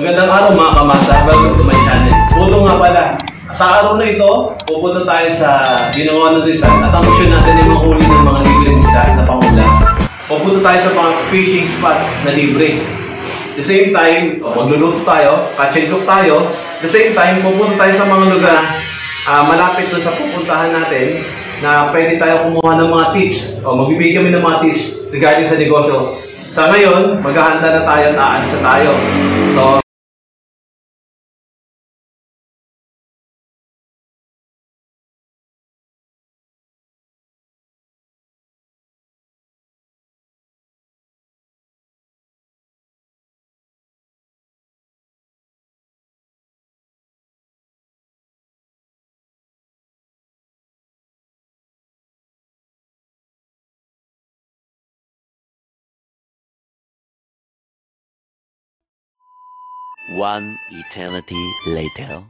Magandang araw mga kamasa, welcome to my channel. Puto nga pala, sa araw na ito, pupunta tayo sa Binangonan Rizal at ang mission natin ay manghuli ng mga libreng isda na pangulam. Pupunta tayo sa mga fishing spot na libre. At the same time, magluluto tayo, catch and cook tayo. At the same time, pupunta tayo sa mga lugar malapit doon sa pupuntahan natin na pwede tayo kumuha ng mga tips o magbibigay kami ng mga tips regarding sa negosyo. Sa ngayon, maghahanda na tayo at aalis na tayo. So, One eternity later.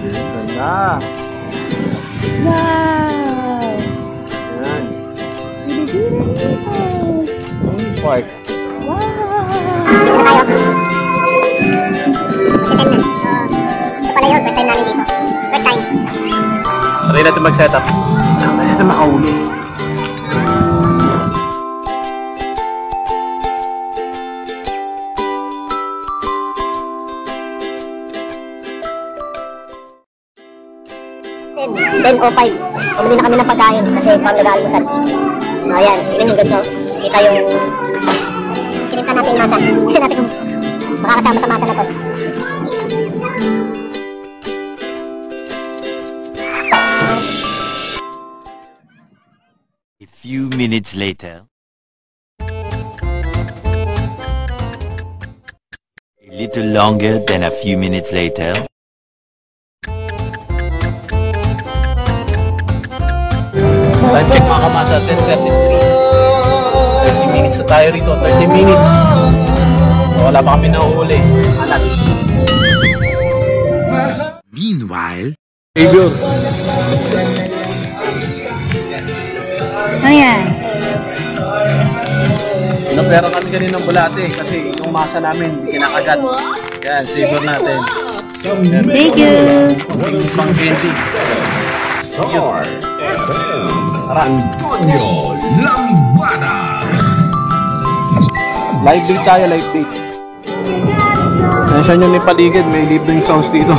ganda! Wow! Yan. Pilipinas! Park. Wow! Ito pala yun, first time namin dito. First time. Try natin mag-setup. Try natin makahuli. Then 10:05. Pumili na kami ng pagkain kasi parang nag-aalmusal. So ayan, yun yung ganito. Kita yung kinita natin yung masa. Kita natin kung makakasama sa masa na to. A few minutes later. A little longer than a few minutes later. Time check mga kamasa, 10:33. 30 minutes na tayo rito, 30 minutes. So, wala pa kami nahuhuli. Alat. Meanwhile, Savior. Ano yan? Napera kami kaninang bulate kasi yung masa namin, hindi kinakagat. Yan, Savior natin. Thank you! Pang 20. Star Antonio Lambada. Live bait tayo, live bait. Nandiyan yung may paligid, may libreng sounds dito.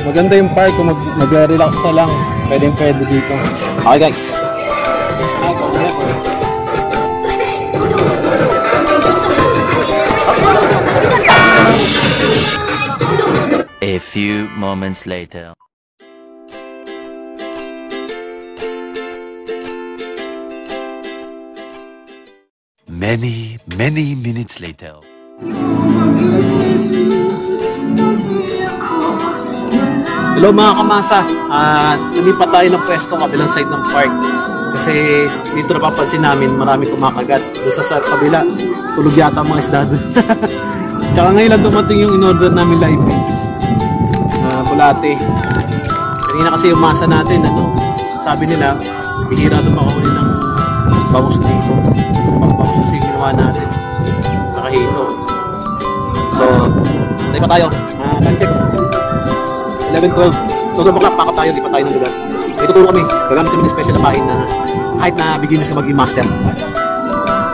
Maganda yung park kung mag-relax na lang. Pwede dito. Okay guys. a few moments later. Many minutes later. Hello mga kamasa. Lumipat tayo ng pwesto kabilang side ng park. Kasi dito napapansin namin marami kumakagat. Doon sa kabila, tulog yata mga isda doon. Tsaka ngayon lang dumating yung in-order namin live bait. Bulate. Kanina kasi yung masa natin, sabi nila, bihira doon makahuli ng bangus dito. Bangus kasi yung ginawa natin. Nakahito. So, tayo pa tayo. Time check. 11:12. So, sa baka pakap tayo, di pa tayo ng lugar. May tuturo kami. Gagamit kami ng special na pahin na kahit na beginner siya maging master.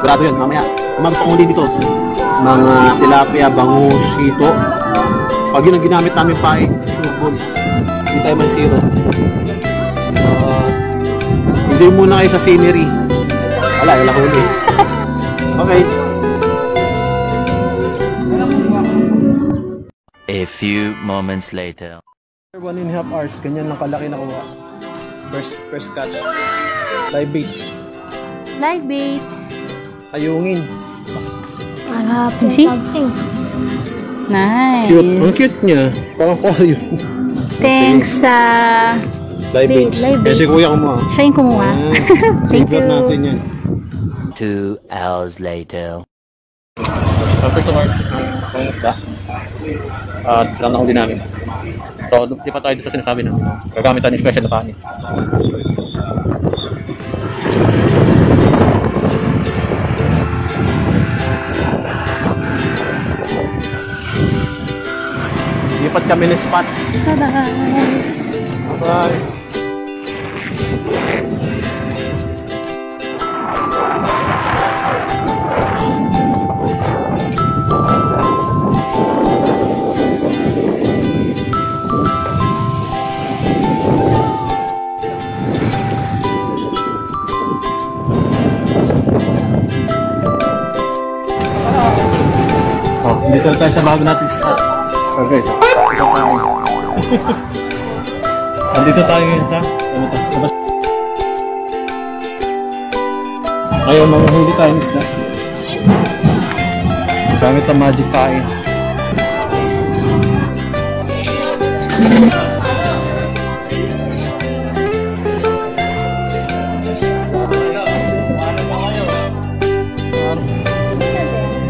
Grado yun, mamaya. Kung mga gusto dito, mga tilapia, bangus, hito. Pag yun ang ginamit namin pahin, surbol. Hindi tayo man zero. Enjoy muna kayo sa scenery. Wala huli. Okay. A few moments later. 1.5 hours, ganyan lang kalaki nakuha. First catch. Live bait. Live bait. Ayungin. You see? Nice. Cute. Ang cute niya. Parang aquarium. Thanks sa Live bait. Live bait. Kasi kuya kumuha. Siya yung kumuha. Thank Favorite you. natin yan. 2 hours later. First of all, ang isda. Lang na huli namin. So, di pa tayo sa sinasabi na gagamit tayo ng special na kanin. Lilipat kami ng spot. Bye-bye. Bye. Dito tayo sa bago natin spot. So guys, ito tayo. Andito tayo ngayon sa ngayon manguhuli tayo ng isda. Gamit ang magic kain.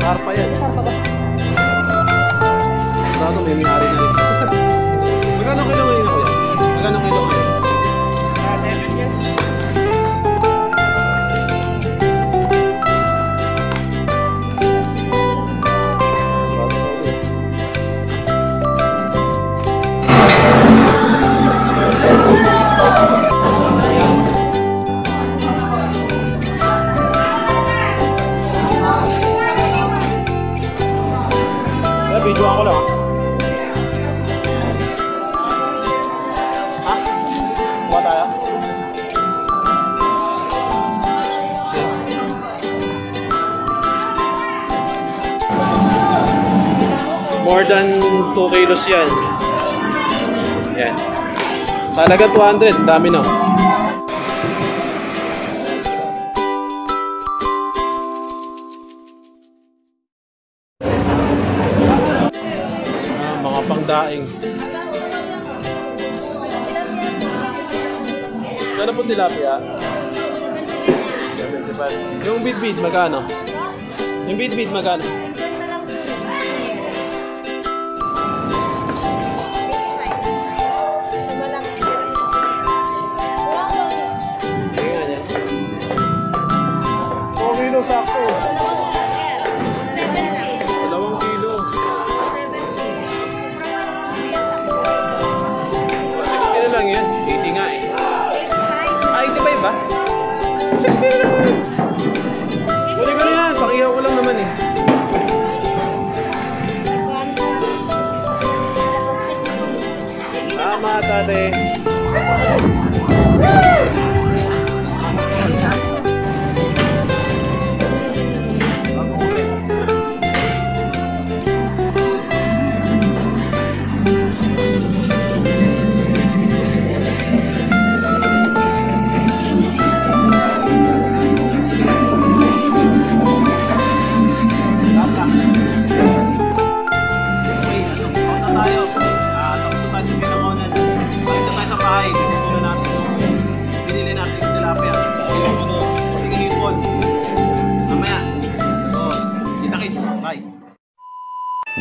Karpa yan. Ano may may-ari na rin. Magkano kilo ngayon ako yan? Magkano kilo ngayon? 7 years. Video ako lang. More than 2 kilos yan. Yan. Sa halaga 200, dami no. Mga pangdaing. Ano po tilapia? 75. Yung bid-bid, magkano? Yung bid-bid, magkano? Sakto. 2 kilo. Kilo lang yan. 80 nga eh. Ah, 85 ba? 60 na naman. Huli ko na yan. Pakihaw ko lang naman eh. Tama, tate.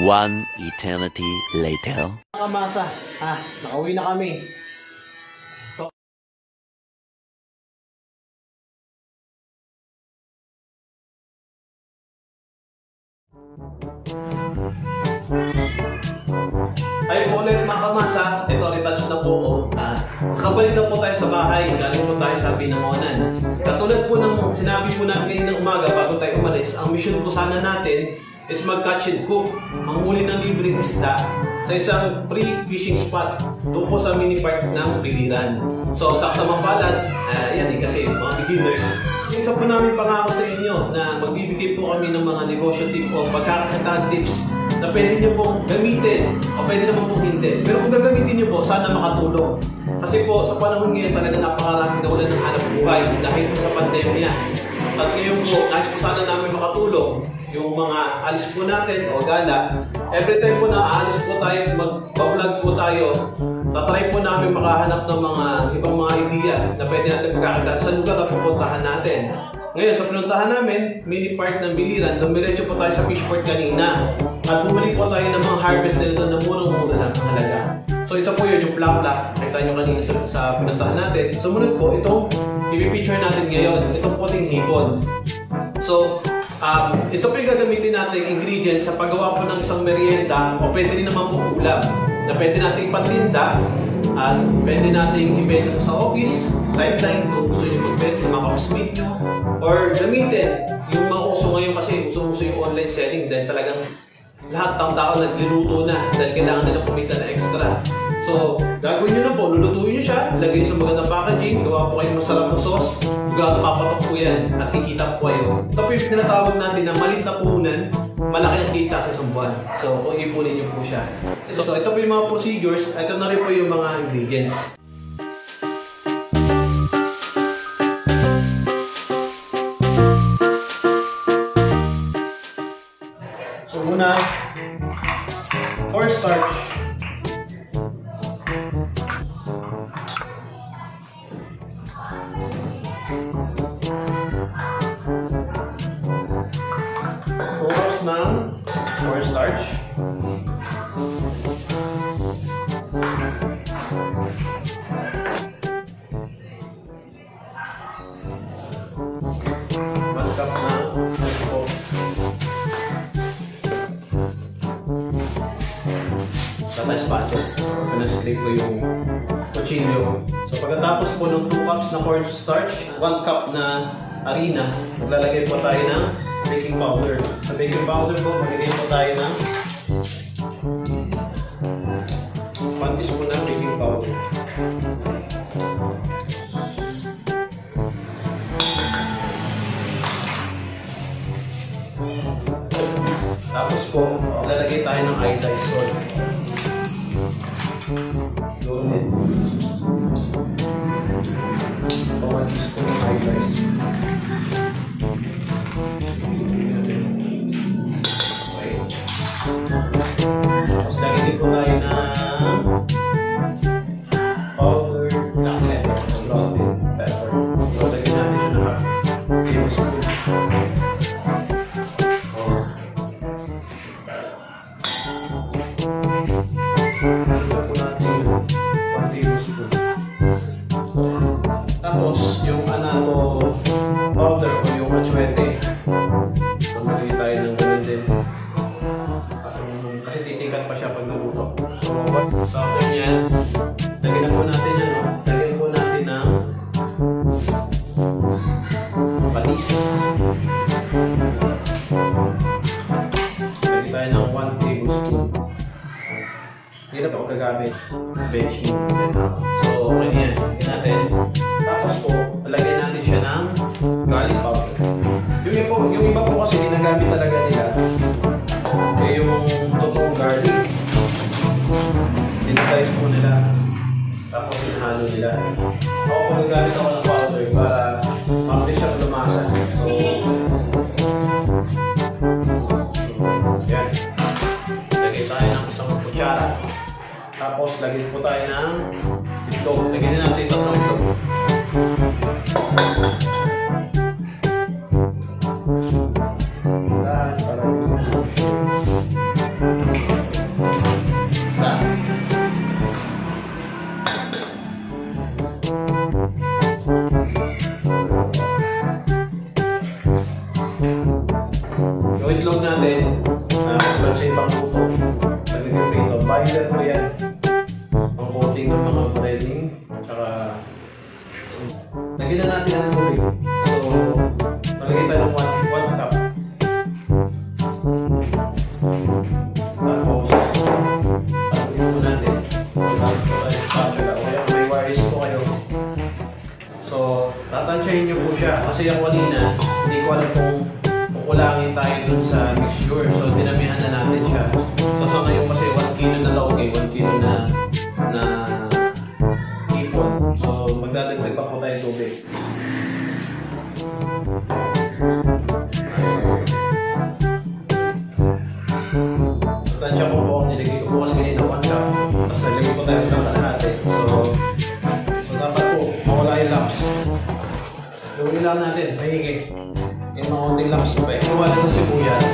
One eternity later. Kamasa, nakauwi na kami. So, ayun po ulit mga kamasa, ito retouch na po ako. Nakabalik na po tayo sa bahay, galing po tayo sa Binamonan. Katulad po ng sinabi po namin ngayon ng umaga bago tayo umalis, ang mission po sana natin is mag-catch and cook, manghuli ng libreng isda sa isang free fishing spot doon po sa mini park ng Biliran. So, saksa mapalad, yan eh, kasi mga beginners. Isa po namin pangako sa inyo na magbibigay po kami ng mga negosyo tip o pagkakakitaan tips na pwede nyo pong gamitin o pwede naman pong hindi. Pero kung gagamitin nyo po, sana makatulong. Kasi po, sa panahon ngayon talaga napakaraming nawalan ng hanap buhay dahil po sa pandemya. At ngayon po, nais po sana namin makatulong yung mga alis po natin o gala. Every time po na aalis po tayo, mag-vlog po tayo, tatry po namin makahanap ng mga ibang mga idea na pwede natin pagkakitaan sa lugar na pupuntahan natin. Ngayon, sa pinuntahan namin, mini park ng Biliran, dumiretso po tayo sa fishport kanina. At bumalik po tayo ng mga harvest nila doon na murang-mura lang halaga. So isa po yun, yung plak-plak. Nakita nyo kanina sa pinuntahan natin. Sumunod po, itong i-picture natin ngayon, itong puting hipon. So, ito po yung gagamitin natin ingredients sa paggawa po ng isang merienda o pwede rin naman po ulam. na pwede nating pantinda at pwede nating ibenta sa office, sideline, kung gusto nyo mag-benta sa mga office nyo, or gamitin yung mga uso ngayon kasi uso yung online selling dahil talagang lahat ng tao nagluluto na dahil kailangan nila kumita na extra. So, gagawin nyo na po, lulutuin nyo siya, ilagay nyo sa magandang packaging, gawa po kayo masarap na sauce, sigurado papatok po yan at kikita po kayo. Ito po yung tinatawag natin na maliit na puhunan, malaki ang kita sa isang buwan. So, kung ipunin nyo po siya. So, ito po yung mga procedures, ito na rin po yung mga ingredients. So, muna, cornstarch. Ng cornstarch. One cup na po. Tapos pacho. Pinascrape ko yung kutsilyo. So pagkatapos po ng 2 cups na cornstarch, 1 cup na harina, maglalagay po tayo ng baking powder. Sa baking powder po, magigay po tayo ng 1 teaspoon ng baking powder. Tapos po, lalagay tayo ng iodized salt. Doon din. 1 teaspoon ng iodized. Tapos lagyan po tayo ng powder ng pepper, blonded pepper. So lagyan natin siya ng tablespoon. Lagyan po natin 1 tablespoon. Tapos yung anato powder o yung achwete. So lagyan tayo ng ganun din. Kasi titikat pa siya pag naluto. So after nyan, lagyan po natin yan. Lagyan po natin ng patis. Lagyan tayo ng 1 tablespoon. Hindi na pa ako gagamit. Benching. So okay yan. Lagyan natin. Tapos po, lagyan natin siya ng garlic powder. Yung iba po kasi ginagamit talaga nila yung totoong garlic. Dinatize po nila. Tapos hinahalo nila. Ako po gagamit ako ng powder para mabilis siya lumasa. So, yan. Lagay tayo ng isang kutsara. Tapos lagyan po tayo ng itlog. Lagyan natin ito ng itlog. Yung itlog natin, sa ibang luto, nagiging prito. Binder po yan. Ang coating ng mga breading. Tsaka, lagyan na natin ang tubig. So, nalagay tayo ng 1 cup. Tapos, patuloy po natin. Tapos po tayo sa spatula. O yan, may wires po kayo. So, tatansyahin nyo po siya. Kasi yung kanina, hindi ko alam kung kukulangin tayo dun sa mixture. So, dinamihan na natin siya. So, sa ngayon kasi 1 kilo na lauke, 1 kilo na hipon. So, magdadagdag pa po tayo tubig. So, tansya ko po, nilagay ko po kasi kanina 1 cup. Tapos, nilagay po tayo ng kalahati. So, dapat po, mawala yung lumps. Gawin lang natin, mahigit. Yung mga konting lumps pa eh. Iwala sa sibuyas.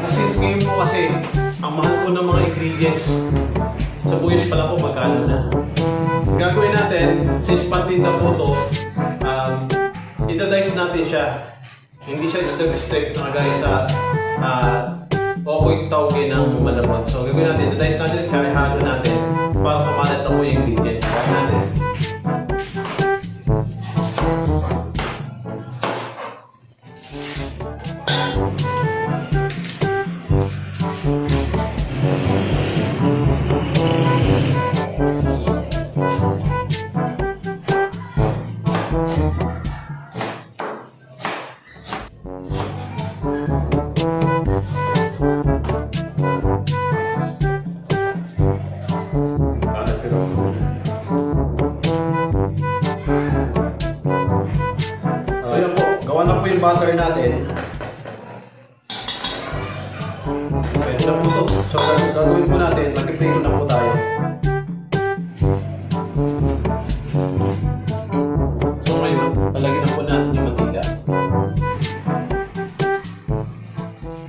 Kasi ngayon po kasi, ang mahal po ng mga ingredients. Sa buyas pala po, magkano na. Gagawin natin, since patinda po ito, itadice natin siya. Hindi siya step-step na gaya sa yung tawagin ng malabot. So, gagawin natin, dadice natin, kaya halo natin para pamalat na po yung ingredient. Kaya natin. Ayan po, gawa na po yung butter natin. Pwede na po ito. So, gagawin po natin, mag-prito na po tayo. So, ngayon, palagyan na po natin yung mantika.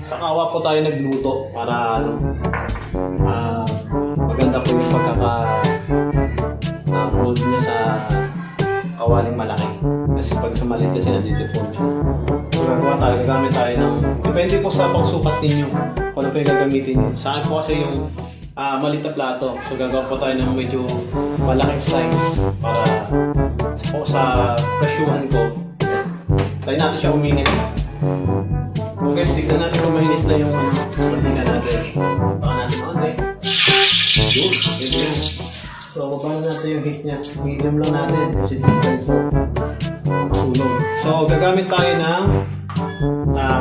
Sa kawa po tayo nagluto para maganda po yung pagkaka-hold niya sa kawaling malaki. Kasi pag sa maliit kasi nadideform siya. So gagawa tayo, gagamit tayo ng, depende po sa pagsukat ninyo kung ano po yung gagamitin nyo. Sa akin po kasi yung maliit na plato. So gagawa po tayo ng medyo malaking size para sa presyuhan ko. Tayo natin siya uminit. Okay, tignan natin kung mainit na yung mantika natin. Baka natin maunti. Yun, yun. So, babaan natin yung heat niya. Medium lang natin kasi tignan ito. Sunog. So, gagamit tayo ng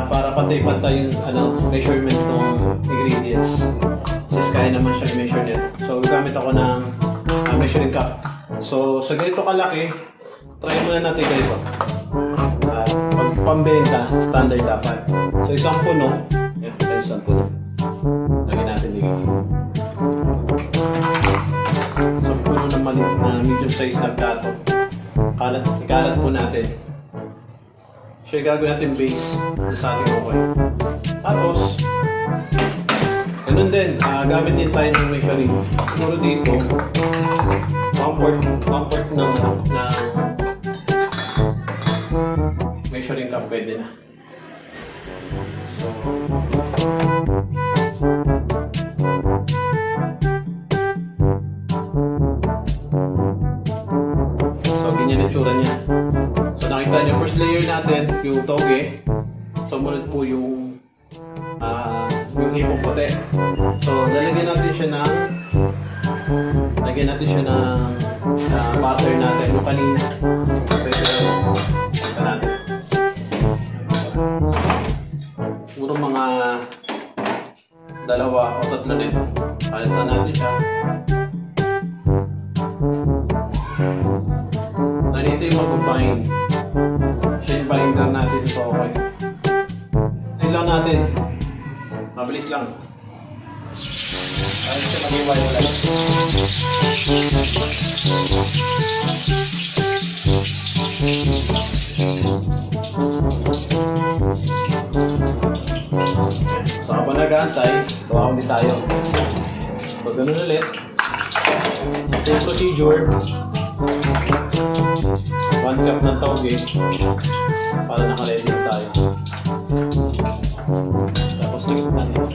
para pantay-pantay yung measurement ng ingredients. Since kaya naman siya i-measure nito. So, gagamit ako ng measuring cup. So, sa ganito kalaki, try muna natin guys. Pag pambenta, standard dapat. So, isang puno. Yan, isang puno. Lagyan natin dito. Isang puno na maliit na medium size na plato. Ikalat po natin. So, gagawin natin base sa ating okay. Tapos, ganun din. Gamit din tayo ng measuring. Siguro dito, 1/4 ng measuring cup pwede na. So ganyan yung tsura niya. So nakita niyo, first layer natin, yung toge. Sumunod po yung hipong puti. So lalagyan natin siya ng butter natin yung kanina. Pwede natin. Siguro mga 2 o 3 din. Palitan natin siya. Nandito yung mag-bind. Siya yung binder natin ito. Okay. Ayun lang natin. Mabilis lang. Ayun siya mag-iwalay. So habang nag-aantay, gawa ulit tayo. So ganun ulit. Same procedure. 1 cup ng toge para naka-ready na tayo. Tapos nagsitan nito.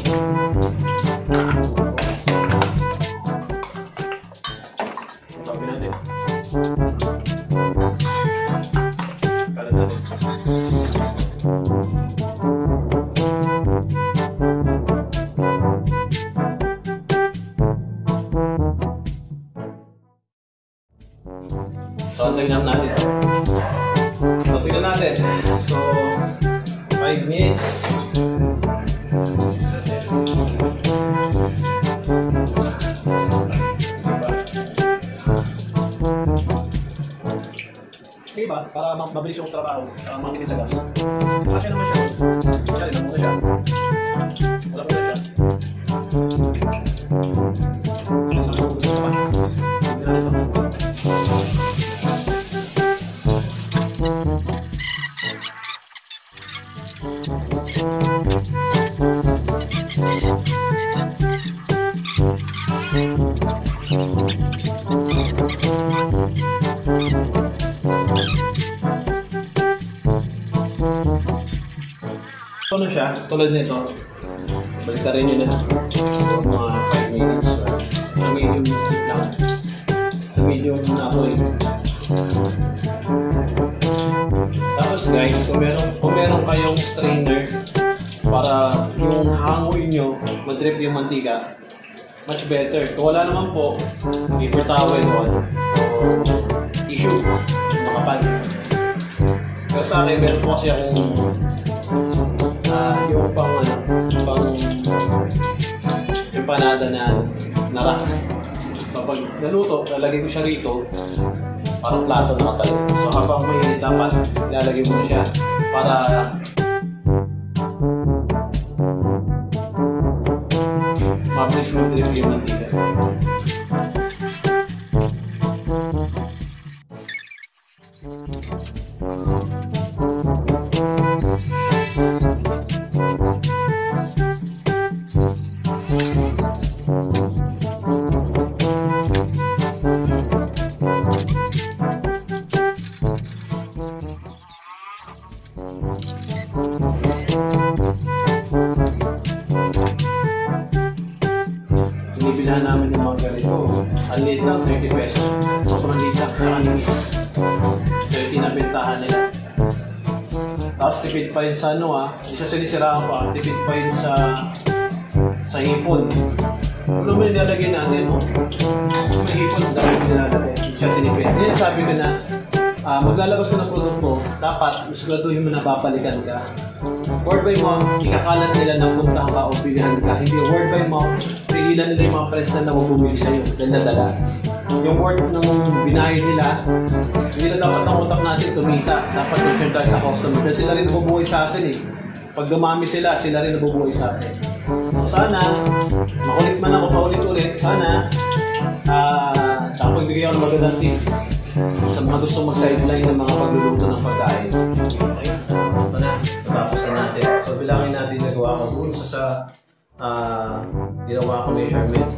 Toge natin. Kalat natin. So, tingnan natin. So, 5 minutes. Diba? Para mabilis yung trabaho. Para makikita sa gas. Kasi naman siya. Kaya rin muna siya. Wala muna siya. Ano siya? Tulad nito. Balikan nyo na mga 5 minutes. Sa medium heat lang. Sa medium na ako eh. Tapos guys, kung meron kayong strainer para yung hangoy nyo madrip yung mantika, much better. Kung wala naman po, paper towel o tissue, makapal. Pero sa akin, meron po kasi akong yung pang empanada na rack. Kapag naluto, lalagay ko siya rito, parang plato na katayo. So habang may dapat, ilalagay mo na siya para mabilis mo drip yung mantika. Binibilhan namin ng mga ganito. Ang liit lang, 30 pesos. Sobrang liit lang, saka nipis. 30 na bentahan nila. Tapos tipid pa yun sa hindi siya sinisiraan pa. Tipid pa yun sa hipon. Ano ba yung nilalagay natin, no? May hipon, dahil nilalagay. Hindi siya tinipid. Ngayon sabi ko na, maglalabas ka ng produkto, dapat siguraduhin mo na babalikan ka. Word by mouth, ikakalat nila na puntahan ka o bilihan ka. Hindi word by mouth, pigilan nila yung mga friends na bumili sa'yo dahil nadala. Yung word ng binahin nila, hindi na dapat ang utak natin tumita. Dapat yung tayo sa customer. Dahil sila rin nabubuhay sa atin eh. Pag dumami sila rin nabubuhay sa atin. So sana, makulit man ako paulit-ulit, sana, saka pagbigay ako ng magandang tip sa mga gusto mag-sideline ng mga pagluluto ng pagkain. Okay? Ito na, natapos na natin. So bilangin natin nagawa ko dun sa ginawa ko measurement.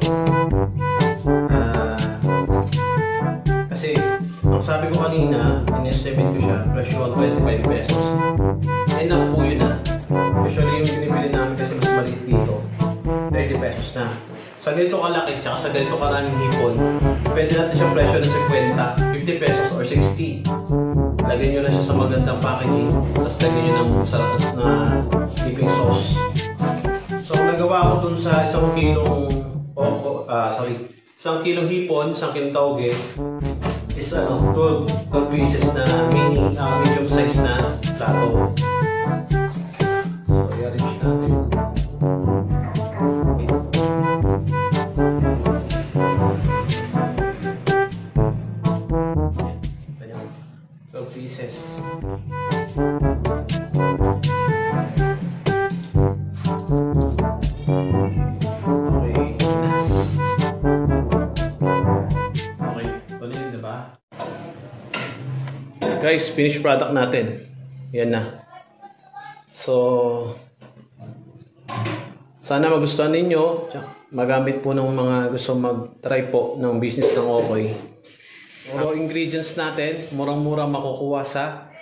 Kasi, ang sabi ko kanina, in-estimate ko siya, presyo 25 pesos. Enough po yun na. Usually yung binibili namin kasi mas maliit dito, 30 pesos na. Sa ganito kalaki, tsaka sa ganito karaming hipon, pwede natin siyang presyo ng 50, 50 pesos or 60. Lagyan nyo na siya sa magandang packaging, tapos lagyan nyo ng sarap na dipping sauce. So, nagawa ko dun sa 1 kilong, 1 kilong hipon, 1 kilong tauge, is 12 pieces na medium size na plato. So, i-arrange natin. Pieces. Guys, finished product natin. Yan na. So, sana magustuhan ninyo. Magamit po ng mga gusto mag-try po ng business ng Okoy. So, ingredients natin, murang-mura makukuha sa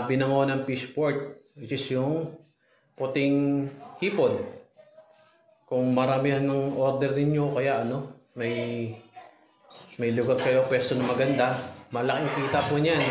Binangonan Fish Port, which is yung puting hipon. Kung maramihan ng order ninyo, kaya may lugar kayo, pwesto na maganda, malaking kita po niyan.